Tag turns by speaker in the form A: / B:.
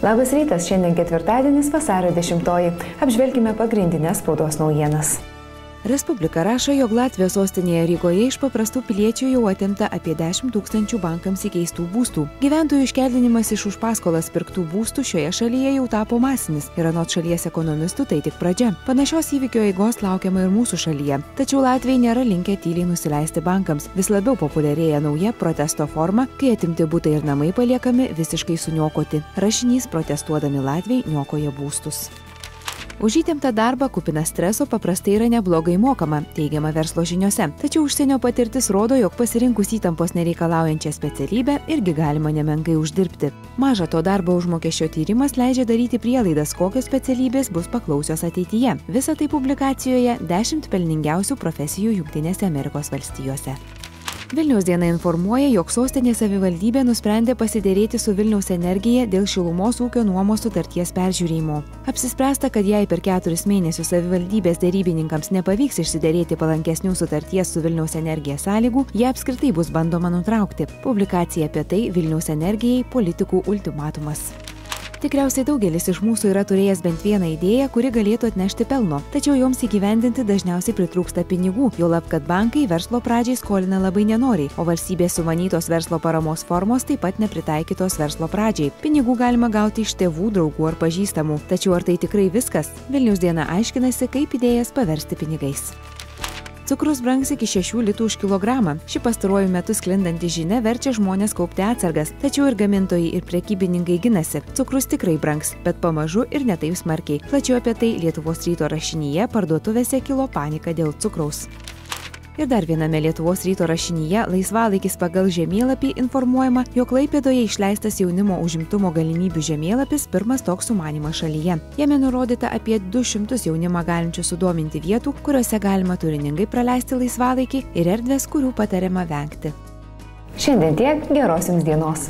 A: Labas rytas, šiandien ketvirtadienis, vasario 10. Apžvelkime pagrindinės spaudos naujienas.
B: Respublika rašo, jog Latvijos sostinėje Rygoje iš paprastų piliečių jau atimta apie 10 000 bankams įkeistų būstų. Gyventojų iškeldinimas iš už paskolas pirktų būstų šioje šalyje jau tapo masinis ir anot šalies ekonomistų tai tik pradžia. Panašios įvykio eigos laukiama ir mūsų šalyje. Tačiau Latviai nėra linkę tyliai nusileisti bankams. Vis labiau populiarėja nauja protesto forma, kai atimti butai ir namai paliekami visiškai suniokoti. Rašinys protestuodami Latviai niokoja būstus. Už įtemptą darbą kupiną streso paprastai yra neblogai mokama, teigiama verslo žiniose. Tačiau užsienio patirtis rodo, jog pasirinkus įtampos nereikalaujančią specialybę irgi galima nemenkai uždirbti. Maža to, darbo užmokesčio tyrimas leidžia daryti prielaidas, kokios specialybės bus paklausios ateityje. Visa tai publikacijoje 10 pelningiausių profesijų Jungtinėse Amerikos valstijose. Vilniaus diena informuoja, jog sostinės savivaldybė nusprendė pasiderėti su Vilniaus Energija dėl šilumos ūkio nuomos sutarties peržiūrėjimo. Apsispręsta, kad jei per 4 mėnesius savivaldybės dėrybininkams nepavyks išsiderėti palankesnių sutarties su Vilniaus Energija sąlygų, ją apskritai bus bandoma nutraukti. Publikacija apie tai Vilniaus Energijai politikų ultimatumas. Tikriausiai daugelis iš mūsų yra turėjęs bent vieną idėją, kuri galėtų atnešti pelno, tačiau joms įgyvendinti dažniausiai pritrūksta pinigų, juolab kad bankai verslo pradžiai skolina labai nenoriai, o valstybės sumanytos verslo paramos formos taip pat nepritaikytos verslo pradžiai. Pinigų galima gauti iš tėvų, draugų ar pažįstamų, tačiau ar tai tikrai viskas? Vilniaus diena aiškinasi, kaip idėjas paversti pinigais. Cukrus brangs iki 6 litų už kilogramą. Ši pastaruoju metu sklindanti žinia verčia žmonės kaupti atsargas, tačiau ir gamintojai, ir prekybininkai ginasi. Cukrus tikrai brangs, bet pamažu ir ne taip smarkiai. Plačiau apie tai Lietuvos ryto rašinyje parduotuvėse kilo panika dėl cukraus. Ir dar viename Lietuvos ryto rašinyje laisvalaikis pagal žemėlapį informuojama, jog Klaipėdoje išleistas jaunimo užimtumo galimybių žemėlapis pirmas toks sumanymas šalyje. Jame nurodyta apie 200 jaunimą galinčių sudominti vietų, kuriuose galima turiningai praleisti laisvalaikį ir erdvės, kurių patariama vengti.
A: Šiandien tiek, geros jums dienos.